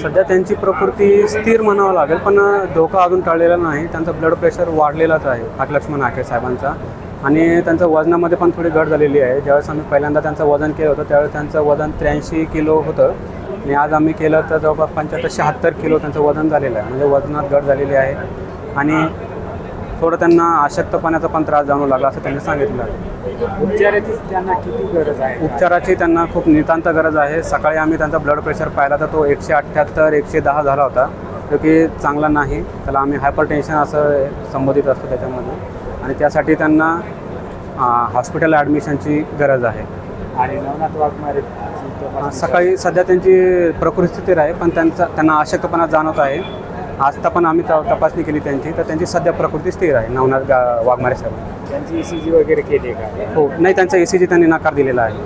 सध्या त्यांची प्रकृती स्थिर म्हणावं लागेल, पण धोका अजून टळलेला नाही. त्यांचा ब्लड प्रेशर वाढलेलाच आहे लक्ष्मण हाके साहेबांचा, आणि त्यांचं वजनामध्ये पण थोडी घट झालेली आहे. ज्यावेळेस आम्ही पहिल्यांदा त्यांचं वजन केलं होतं त्यावेळेस त्यांचं वजन 83 किलो होतं, आणि आज आम्ही केलं तर जवळपास 75-76 किलो त्यांचं वजन झालेलं आहे. म्हणजे वजनात घट झालेली आहे, आणि थोडं त्यांना अशक्तपणाचा पण त्रास जाणवू लागला असं त्यांनी सांगितलं आहे. उपचाराची त्यांना किती गरज आहे? उपचाराची त्यांना खूप नितांत गरज आहे. सकाळी आम्ही त्यांचा ब्लड प्रेशर पाहिला तर तो 178-110 झाला होता, जो की चांगला नाही. त्याला आम्ही हायपरटेन्शन असं संबोधित असतो त्याच्यामध्ये, आणि त्यासाठी त्यांना हॉस्पिटल ॲडमिशनची गरज आहे. आणि नवनाथ वाघमारे सकाळी सध्या त्यांची प्रकृती स्थिर आहे, पण त्यांना अशक्तपणा जाणवत आहे. आजता पण आम्ही तपासणी केली त्यांची, तर त्यांची सध्या प्रकृती स्थिर आहे. नवनाथ वाघमारे साहेब त्यांची ECG वगैरे केली का? हो, नाही, त्यांचा ECG त्यांनी नकार दिलेला आहे.